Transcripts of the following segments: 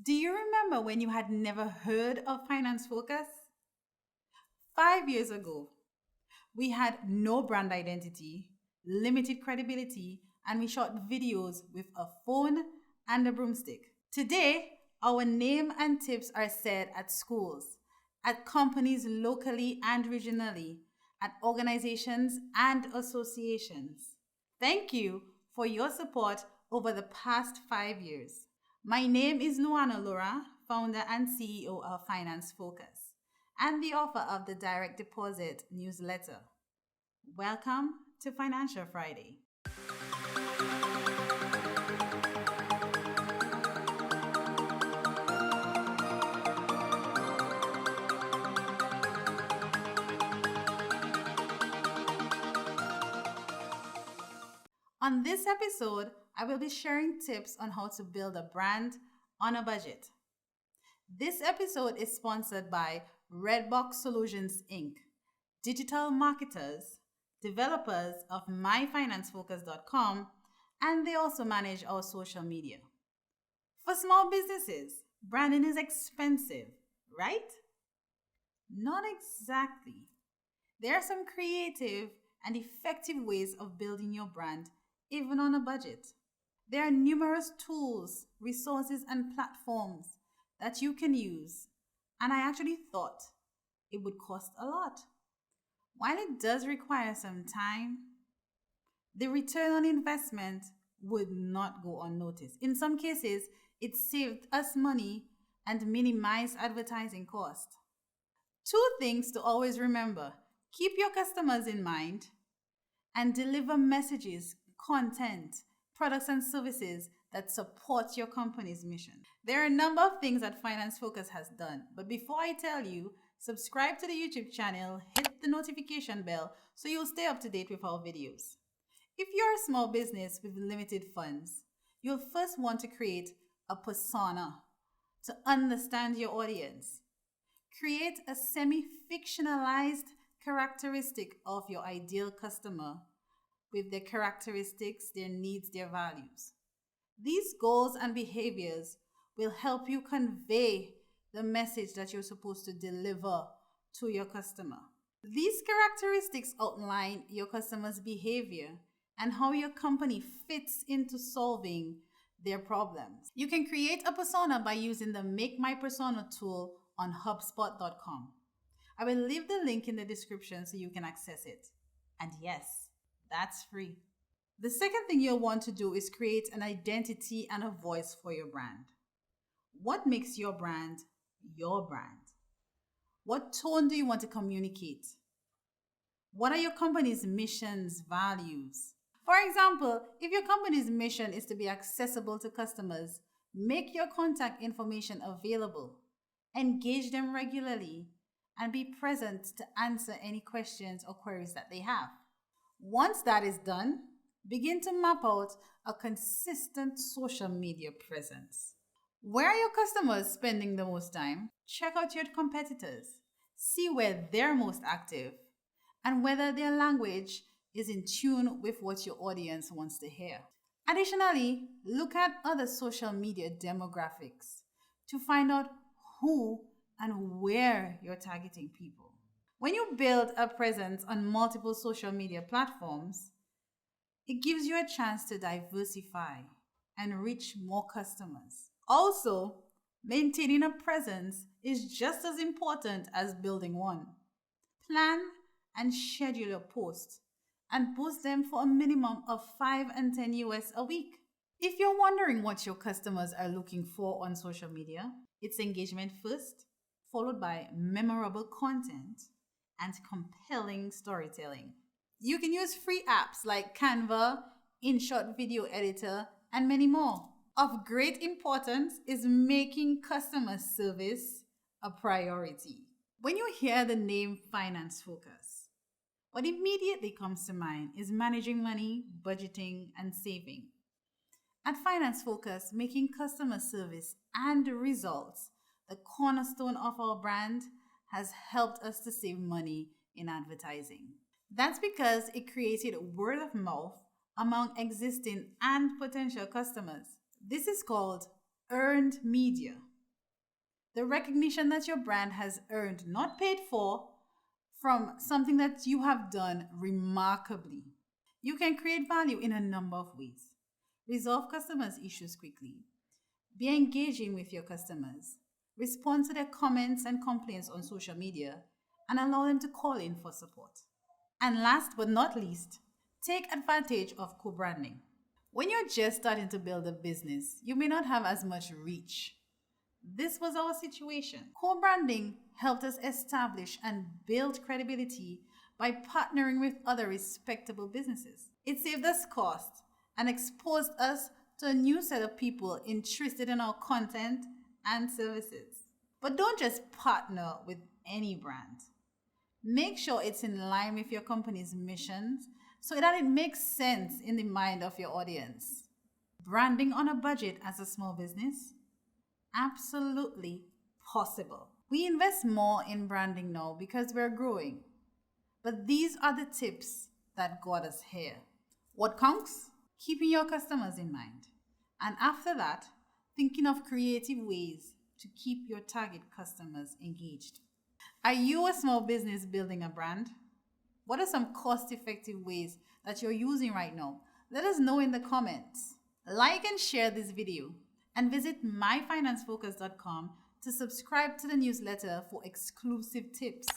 Do you remember when you had never heard of Finance Focus? 5 years ago, we had no brand identity, limited credibility, and we shot videos with a phone and a broomstick. Today, our name and tips are said at schools, at companies locally and regionally, at organizations and associations. Thank you for your support over the past 5 years. My name is Luana Laura, founder and CEO of Finance Focus, and the author of the Direct Deposit newsletter. Welcome to Financial Friday. On this episode, I will be sharing tips on how to build a brand on a budget. This episode is sponsored by Redbox Solutions Inc., digital marketers, developers of myfinancefocus.com, and they also manage our social media. For small businesses, branding is expensive, right? Not exactly. There are some creative and effective ways of building your brand even on a budget. There are numerous tools, resources, and platforms that you can use, and I actually thought it would cost a lot. While it does require some time, the return on investment would not go unnoticed. In some cases, it saved us money and minimized advertising cost. 2 things to always remember: keep your customers in mind and deliver messages, content, products, and services that support your company's mission. There are a number of things that Finance Focus has done, but before I tell you, subscribe to the YouTube channel, hit the notification bell so you'll stay up to date with our videos. If you're a small business with limited funds, you'll first want to create a persona to understand your audience. Create a semi-fictionalized characteristic of your ideal customer with their characteristics, their needs, their values. These goals and behaviors will help you convey the message that you're supposed to deliver to your customer. These characteristics outline your customer's behavior and how your company fits into solving their problems. You can create a persona by using the Make My Persona tool on HubSpot.com. I will leave the link in the description so you can access it. And yes, that's free. The second thing you'll want to do is create an identity and a voice for your brand. What makes your brand your brand? What tone do you want to communicate? What are your company's missions, values? For example, if your company's mission is to be accessible to customers, make your contact information available, engage them regularly, and be present to answer any questions or queries that they have. Once that is done, begin to map out a consistent social media presence. Where are your customers spending the most time? Check out your competitors. See where they're most active and whether their language is in tune with what your audience wants to hear. Additionally, look at other social media demographics to find out who and where you're targeting people. When you build a presence on multiple social media platforms, it gives you a chance to diversify and reach more customers. Also, maintaining a presence is just as important as building one. Plan and schedule your posts and post them for a minimum of 5 and 10 US a week. If you're wondering what your customers are looking for on social media, it's engagement first, followed by memorable content and compelling storytelling. You can use free apps like Canva, InShot Video Editor, and many more. Of great importance is making customer service a priority. When you hear the name Finance Focus, what immediately comes to mind is managing money, budgeting, and saving. At Finance Focus, making customer service and results the cornerstone of our brand has helped us to save money in advertising. That's because it created word of mouth among existing and potential customers. This is called earned media. The recognition that your brand has earned, not paid for, from something that you have done remarkably. You can create value in a number of ways. Resolve customers' issues quickly. Be engaging with your customers. Respond to their comments and complaints on social media and allow them to call in for support. And last but not least, take advantage of co-branding. When you're just starting to build a business, you may not have as much reach. This was our situation. Co-branding helped us establish and build credibility by partnering with other respectable businesses. It saved us cost and exposed us to a new set of people interested in our content and services. But don't just partner with any brand. Make sure it's in line with your company's missions so that it makes sense in the mind of your audience. Branding on a budget as a small business? Absolutely possible. We invest more in branding now because we're growing. But these are the tips that got us here. What counts? Keeping your customers in mind. And after that, thinking of creative ways to keep your target customers engaged. Are you a small business building a brand? What are some cost-effective ways that you're using right now? Let us know in the comments. Like and share this video and visit myfinancefocus.com to subscribe to the newsletter for exclusive tips.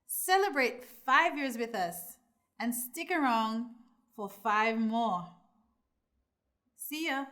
Celebrate 5 years with us and stick around for 5 more. See ya!